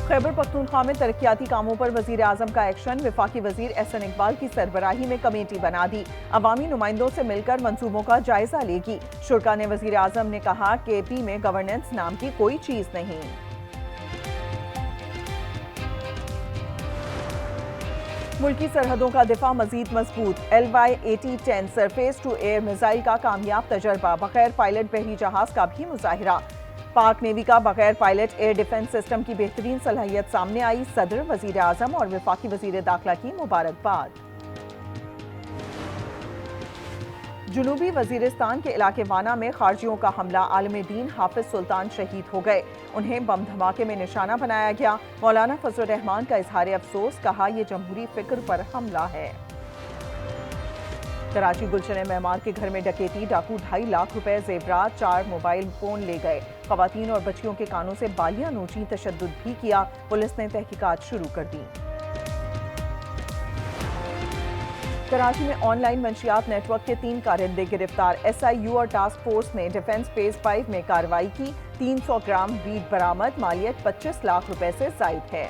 खैबर पख्तूनख्वा में तरक्याती कामों पर वजीर आजम का एक्शन। वफाकी वजीर एहसन इकबाल की सरबराही में कमेटी बना दी। अवामी नुमाइंदों से मिलकर मंसूबों का जायजा लेगी। शुरा ने वजीर आजम ने कहा कि पी में गवर्नेंस नाम की कोई चीज नहीं। मुल्की सरहदों का दिफा मजीद मजबूत। LY-8010 surface to air missile का कामयाब तजर्बा। बगैर पायलट बहरी जहाज का भी मुजाहिरा। पाक नेवी का बगैर पायलट एयर डिफेंस सिस्टम की बेहतरीन सलाहियत सामने आई। सदर, वजीर आजम और वफाकी वजीर दाखिला की मुबारकबाद। जुनूबी वजीरिस्तान के इलाके वाना में खारजियों का हमला। आलम दीन हाफिज सुल्तान शहीद हो गए। उन्हें बम धमाके में निशाना बनाया गया। मौलाना फजल रहमान का इजहार अफसोस, कहा यह जमहूरी फिक्र पर हमला है। कराची गुलशन मेहमान के घर में डकैती। डाकू 2.5 लाख रुपए, जेवरात, 4 मोबाइल फोन ले गए। खवातीन और बच्चियों के कानों से बालियां नोची, तशद्दुद भी किया। पुलिस ने तहकीकात शुरू कर दी। कराची में ऑनलाइन मंशियात नेटवर्क के 3 कारिंदे गिरफ्तार। SIU और टास्क फोर्स ने डिफेंस फेज 5 में कार्रवाई की। 300 ग्राम वीट बरामद। मालियत 25 लाख रुपए से जायद है।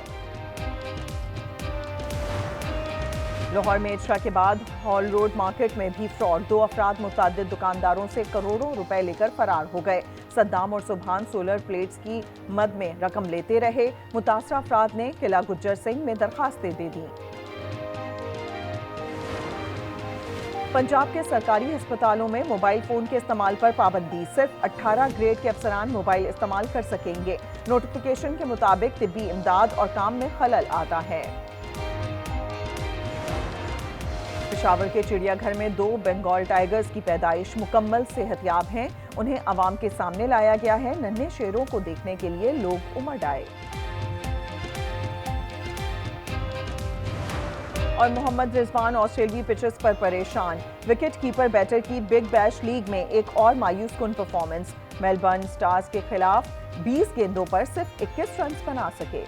लाहौर में इशरा के बाद हॉल रोड मार्केट में भी फ्रॉड। 2 अफराद मुतअद्दिद दुकानदारों से करोड़ों रुपए लेकर फरार हो गए। सद्दाम और सुबहान सोलर प्लेट्स की मद में रकम लेते रहे। मुतासरा अफराद ने किला गुज्जर सिंह में दरखास्तें दे दी। पंजाब के सरकारी अस्पतालों में मोबाइल फोन के इस्तेमाल पर पाबंदी। सिर्फ 18 ग्रेड के अफसरान मोबाइल इस्तेमाल कर सकेंगे। नोटिफिकेशन के मुताबिक तिब्बी इमदाद और काम में खलल आता है। पेशावर के चिड़ियाघर में 2 बंगाल टाइगर्स की पैदाइश। मुकम्मल सेहतयाब हैं। उन्हें अवाम के सामने लाया गया है। नन्हे शेरों को देखने के लिए लोग उमड़ आए। और मोहम्मद रिजवान ऑस्ट्रेलियाई पिचेस पर परेशान। विकेट कीपर बैटर की बिग बैश लीग में एक और मायूस कुन परफॉर्मेंस। मेलबर्न स्टार्स के खिलाफ 20 गेंदों पर सिर्फ 21 रन बना सके।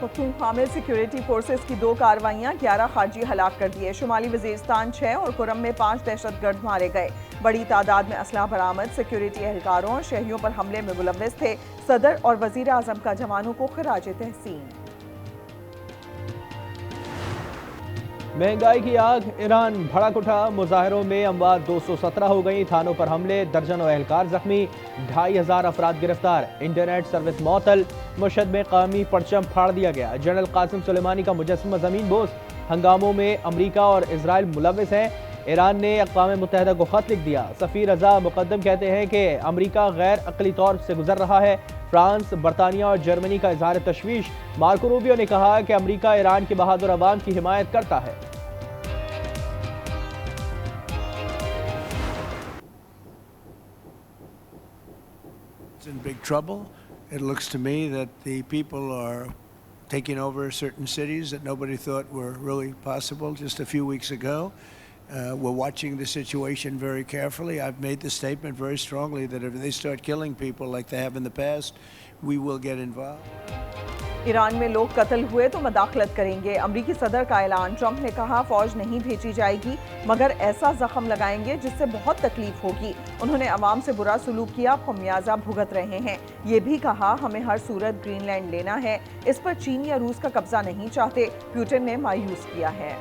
पख्तूनख्वा में सिक्योरिटी फोर्सेस की 2 कार्रवाइयां। 11 खारजी हलाक कर दिए। शुमाली वजीरिस्तान 6 और कुरम में 5 दहशतगर्द मारे गए। बड़ी तादाद में असला बरामद। सिक्योरिटी एहलकारों और शहरियों पर हमले में मुलव्विस थे। सदर और वजीर आजम का जवानों को खिराज तहसीन। महंगाई की आग। ईरान भड़क उठा। मुजाहिरों में अमवात 217 हो गई। थानों पर हमले। दर्जनों एहलकार जख्मी। 2500 अफराद गिरफ्तार। Internet service मअतल। मशहद में कौमी परचम फाड़ दिया गया। जनरल कासिम सुलेमानी का मुजस्समा जमीन बोस। हंगामों में अमरीका और इसराइल मुलव्विस हैं। ईरान ने अक़वाम मुत्तहिदा को खत लिख दिया। सफ़ीर रज़ा मुक़द्दम कहते हैं कि अमरीका गैर अक़ली तौर से गुजर रहा है। फ्रांस, बरतानिया और जर्मनी का इज़हार तशवीश। मार्को रूबियो ने कहा कि अमरीका ईरान की बहादुर अवाम की हिमायत करता है। In big trouble. It looks to me that the people are taking over certain cities that nobody thought were really possible just a few weeks ago. We're watching the situation very carefully. I've made the statement very strongly that if they start killing people like they have in the past, we will get involved. Iran में लोग कत्ल हुए तो मदाखलत करेंगे। अमरीकी सदर का ऐलान। ट्रंप ने कहा फौज नहीं भेजी जाएगी मगर ऐसा जख्म लगाएंगे जिससे बहुत तकलीफ होगी। उन्होंने अवाम से बुरा सलूक किया, खमियाजा भुगत रहे हैं। ये भी कहा हमें हर सूरत ग्रीनलैंड लेना है। इस पर चीन या रूस का कब्जा नहीं चाहते। पुतिन ने मायूस किया है।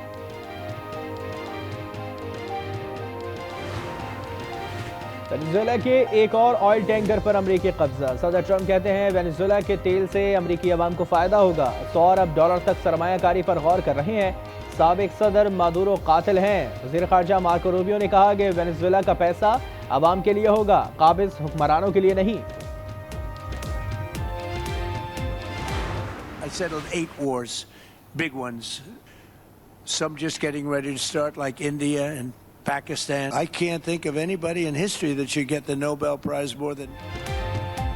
वेनेजुएला के एक और ऑयल टैंकर पर अमरीकी कब्जा। सदर ट्रंप कहते हैं वेनेजुएला के तेल से अमरीकी अवाम को फायदा होगा। $100 अरब तक सरमायाकारी पर गौर कर रहे हैं। साबिक सदर मादुरो कातिल हैं। वज़ीर ख़ारजा मार्को रूबियो ने कहा कि वेनेजुएला का पैसा अवाम के लिए होगा, काबिज हुक्मरानों के लिए नहीं। I settled 8 wars, big ones. Some just getting ready to start, like India and Pakistan. I can't think of anybody in history that should get the Nobel Prize more than.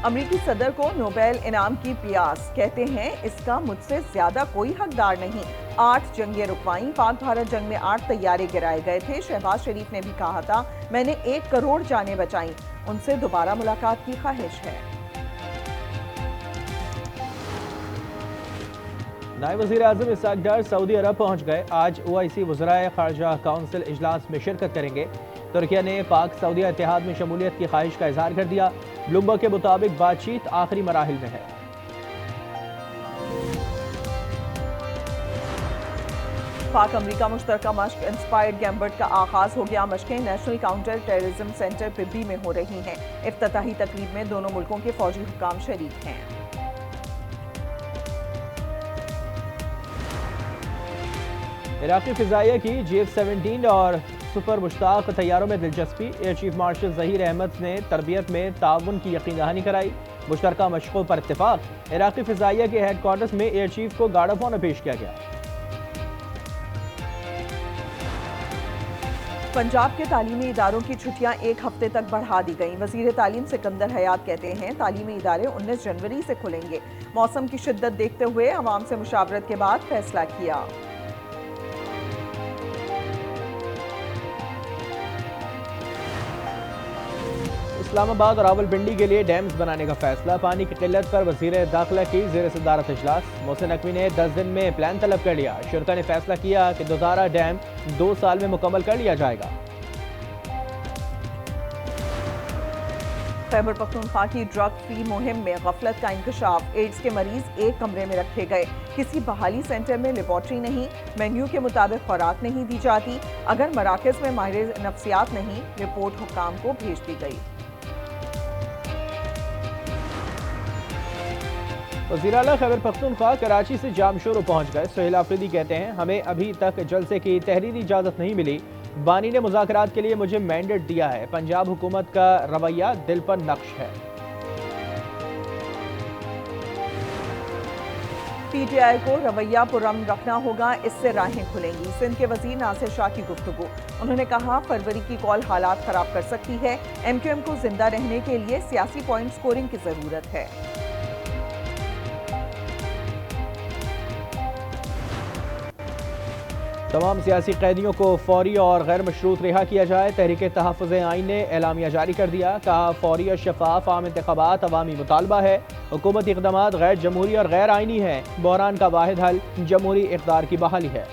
अमरीकी सदर को नोबेल इनाम की प्यास। कहते हैं इसका मुझसे ज्यादा कोई हकदार नहीं। 8 जंगें रुकवाई। पाक भारत जंग में 8 तैयारे गिराए गए थे। शहबाज शरीफ ने भी कहा था मैंने 1 करोड़ जानें बचाई। उनसे दोबारा मुलाकात की ख्वाहिश है। नायब वज़ीर आज़म इसहाक़ डार सऊदी अरब पहुँच गए। आज OIC वज़राए ख़ारजा काउंसिल इजलास में शिरकत करेंगे। तुर्किया ने पाक सऊदी इत्तेहाद में शमूलियत की ख्वाहिश का इजहार कर दिया। ब्लूमबर्ग के मुताबिक बातचीत आखिरी मराहिल में है। पाक अमरीका मुश्तरका मश्क इंस्पायर्ड गैम्बर्ट का आगाज हो गया। मश्कें नेशनल काउंटर टेररिज्म सेंटर पिब्बी में हो रही हैं। इफ्तिताही तकरीब में दोनों मुल्कों के फौजी हुक्काम शरीक हैं। इराकी फिजाइया की GF-17 और सुपर मुश्ताक तैयारों में दिलचस्पी। Air chief marshal Zaheer Ahmed ने तरबियत में ताउन की यकीन दहानी कराई। मुश्तरका मशकों पर इत्तेफाक। इराकी फिजाइया के हेडक्वार्टर्स में एयर चीफ को गार्ड ऑफ ऑनर पेश किया गया। पंजाब के तालीमी इदारों की छुट्टियां 1 हफ्ते तक बढ़ा दी गईं। वजीर तालीम सिकंदर हयात कहते हैं तालीमी इदारे 19 जनवरी से खुलेंगे। मौसम की शिद्दत देखते हुए अवाम से मुशावरत के बाद फैसला किया। इस्लामाबाद और रावलपिंडी के लिए डैम्स बनाने का फैसला। पानी की किल्लत पर वजीर दाखिला की ज़ेर सदारत इजलास। मोहसिन नकवी ने 10 दिन में प्लान तलब कर लिया। शुरा ने फैसला किया कि दोदारा डैम 2 साल में मुकम्मल कर लिया जाएगा। खैबर पख्तूनख्वा की ड्रग फ्री मुहिम में गफलत का इंकशाफ। एड्स के मरीज एक कमरे में रखे गए। किसी बहाली सेंटर में लेबॉर्ट्री नहीं। मेन्यू के मुताबिक खुराक नहीं दी जाती। अगर मराकज में माहिर नफ्सियात नहीं, रिपोर्ट हुक्काम को भेज दी गई। वज़ीर आला खैबर पख्तूनख्वा कराची से जामशोरो पहुंच गए। सोहेल आफरीदी कहते हैं हमें अभी तक जलसे की तहरीरी इजाज़त नहीं मिली। बानी ने मुज़ाकरात के लिए मुझे मैंडेट दिया है। पंजाब हुकूमत का रवैया दिल पर नक्श है। PTI को रवैया पुरअमन रखना होगा, इससे राहें खुलेंगी। सिंध के वजीर नासिर शाह की गुफ्तगू। उन्होंने कहा फरवरी की कॉल हालात खराब कर सकती है। MQM को जिंदा रहने के लिए सियासी पॉइंट स्कोरिंग की जरूरत है। तमाम सियासी कैदियों को फौरी और गैर मशरूत रिहा किया जाए। तहरीक तहफ़्फ़ुज़ आइन ने एलामिया जारी कर दिया। कहा फौरी और शफाफ आम इंतखाबात अवामी मुतालबा है। हुकूमती इक़दामात गैर जमहूरी और गैर आइनी हैं। बहरान का वाहिद हल जमहूरी इक़दार की बहाली है।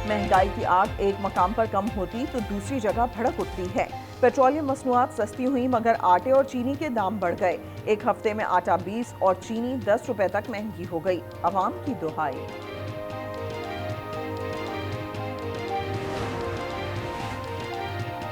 महंगाई की आग एक मकाम पर कम होती तो दूसरी जगह भड़क उठती है। पेट्रोलियम मसनूआत सस्ती हुई मगर आटे और चीनी के दाम बढ़ गए। एक हफ्ते में आटा 20 और चीनी 10 रुपए तक महंगी हो गई। अवाम की दुहाई।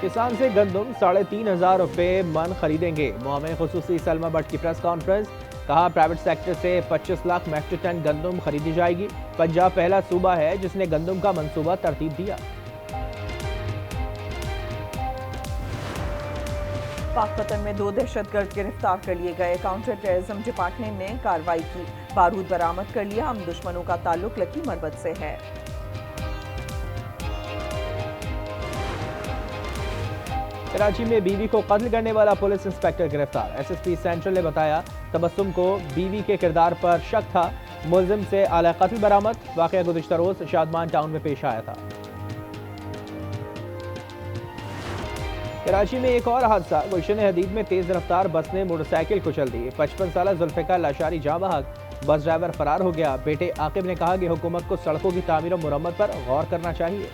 किसान से गंदम 3,500 रुपए मन खरीदेंगे। मुआविन खुसूसी सलमा भट्ट की प्रेस कॉन्फ्रेंस। कहा प्राइवेट सेक्टर से 25 लाख मैट्रिक टन गंदम खरीदी जाएगी। पंजाब पहला सूबा है जिसने गंदम का मंसूबा तरतीब दिया। पाकपतन में 2 दहशतगर्द गिरफ्तार कर लिए गए। काउंटर टेररिज्म डिपार्टमेंट ने कार्रवाई की। बारूद बरामद कर लिया। हम दुश्मनों का ताल्लुक लकी मरबत से है। कराची में बीवी को कत्ल करने वाला पुलिस इंस्पेक्टर गिरफ्तार। SSP सेंट्रल ने बताया तबस्सुम को बीवी के किरदार पर शक था। मुलजिम से आला कत्ल बरामद। वाक़या गुज़िश्ता रोज शादमान टाउन में पेश आया था। कराची में एक और हादसा। गुलशन हदीद में तेज रफ्तार बस ने मोटरसाइकिल कुचल दी। 55 साल जुल्फ़िकार लाशारी जाँ बहक। बस ड्राइवर फरार हो गया। बेटे आकिब ने कहा कि हुकूमत को सड़कों की तामीर और मुरम्मत पर गौर करना चाहिए।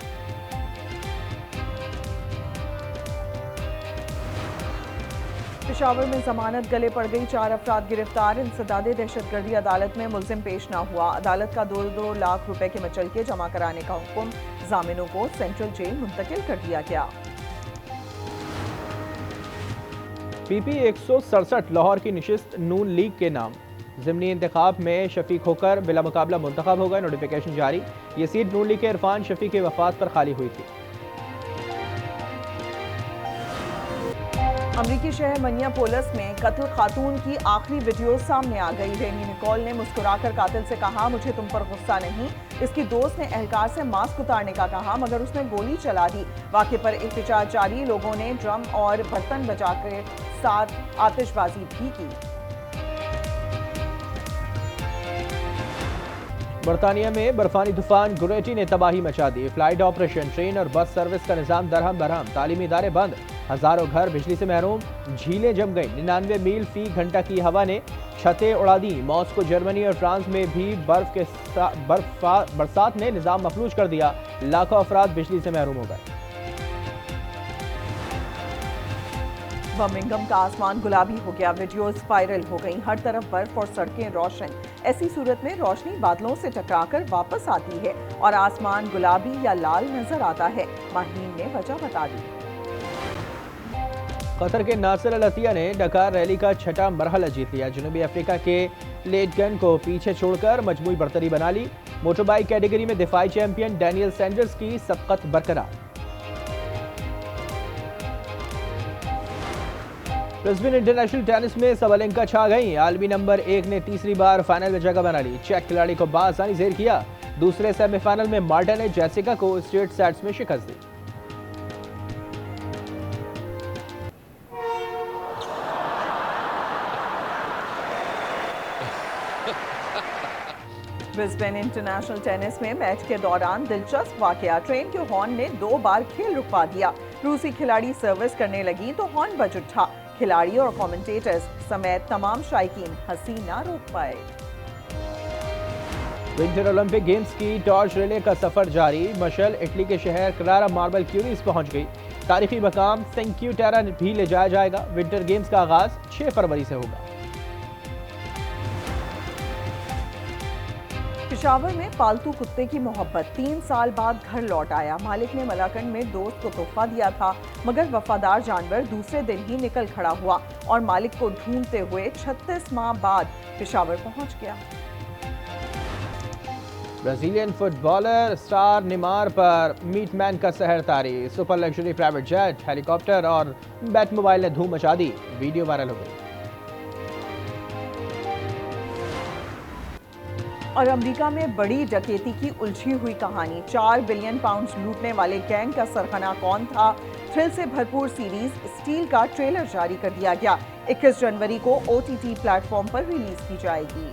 पेशावर में जमानत गले पड़ गई। 4 अफराद गिरफ्तार। इंसदादे दहशतगर्दी अदालत में मुलजिम पेश न हुआ। अदालत का 2-2 लाख रुपए के मचलके जमा कराने का हुक्म। जामिनों को सेंट्रल जेल मुंतकिल कर दिया गया। PP 167 लाहौर की निशिस्त नून लीग के नाम। ज़िमनी इंतखाब में शफीक होकर बिला मुकाबला मुंतखब हो गए। नोटिफिकेशन जारी। ये सीट नून लीग के इरफान शफीक की वफात पर खाली हुई थी। अमरीकी शहर मिनियापोलिस में कत्ल खातून की आखिरी वीडियो सामने आ गई। रेनी निकोल ने मुस्कुराकर कातिल से कहा मुझे तुम पर गुस्सा नहीं। इसकी दोस्त ने एहलकार से मास्क उतारने का कहा मगर उसने गोली चला दी। वाक़े पर एहतजाज जारी। लोगों ने ड्रम और बर्तन बजाकर साथ आतिशबाजी भी की। बरतानिया में बर्फानी तूफान गुरेटी ने तबाही मचा दी। फ्लाइट ऑपरेशन, ट्रेन और बस सर्विस का निजाम दरहम बरहम। तालीमी इदारे बंद। हजारों घर बिजली से महरूम। झीलें जम गई। 99 मील फी घंटा की हवा ने छतें उड़ा दी। मॉस्को, जर्मनी और फ्रांस में भी बरसात ने निजाम मफलूज कर दिया। लाखों अफराद बिजली से महरूम हो गए। बर्मिंघम का आसमान गुलाबी हो गया, वीडियोस वायरल हो गई, हर तरफ बर्फ और सड़कें रोशन। ऐसी सूरत में रोशनी बादलों से टकराकर वापस आती है और आसमान गुलाबी या लाल नजर आता है। माहिरीन ने वजह बता दी। कतर के नासिर अल अतिया ने डकार रैली का छठा मरहला जीत लिया। जनूबी अफ्रीका के लेटगन को पीछे छोड़कर मजमूई बरतरी बना ली। मोटरबाइक कैटेगरी में दिफाई चैंपियन डैनियल सैंडर्स की सबकत बरकरार। ब्रिस्बेन इंटरनेशनल टेनिस में सबलेंका छा गई। आलमी नंबर 1 ने तीसरी बार फाइनल में जगह बना ली। चेक खिलाड़ी को बासानी ज़ेर किया। दूसरे सेमीफाइनल में मार्टा ने जेसिका को स्ट्रेट सेट्स में शिकस्त दी। ब्रिस्बेन इंटरनेशनल टेनिस में मैच के दौरान दिलचस्प वाकया, ट्रेन के हॉर्न ने 2 बार खेल रुकवा दिया। रूसी खिलाड़ी सर्विस करने लगी तो हॉर्न बज उठा। खिलाड़ी और कमेंटेटर्स समेत तमाम शायकीन हंसी ना रोक पाए। विंटर ओलंपिक गेम्स की टॉर्च रिले का सफर जारी। मशल इटली के शहर करारा मार्बल क्यूरीज पहुंच गई। तारीखी मकाम सिंक्यू टेरा भी ले जाया जाएगा। विंटर गेम्स का आगाज 6 फरवरी से होगा। पेशावर में पालतू कुत्ते की मोहब्बत, 3 साल बाद घर लौट आया। मालिक ने मलाकंड में दोस्त को तोहफा दिया था, मगर वफादार जानवर दूसरे दिन ही निकल खड़ा हुआ और मालिक को ढूंढते हुए 36 माह बाद पेशावर पहुंच गया। ब्राजीलियन फुटबॉलर स्टार नेमार पर मीटमैन का सहर तारी। Super luxury private jet, helicopter और बैट मोबाइल ने धूम मचा दी। वीडियो वायरल हो गई। और अमेरिका में बड़ी डकैती की उलझी हुई कहानी, 4 बिलियन पाउंड लूटने वाले गैंग का सरगना कौन था? थ्रिल से भरपूर सीरीज स्टील का ट्रेलर जारी कर दिया गया। 21 जनवरी को OTT प्लेटफॉर्म पर रिलीज की जाएगी।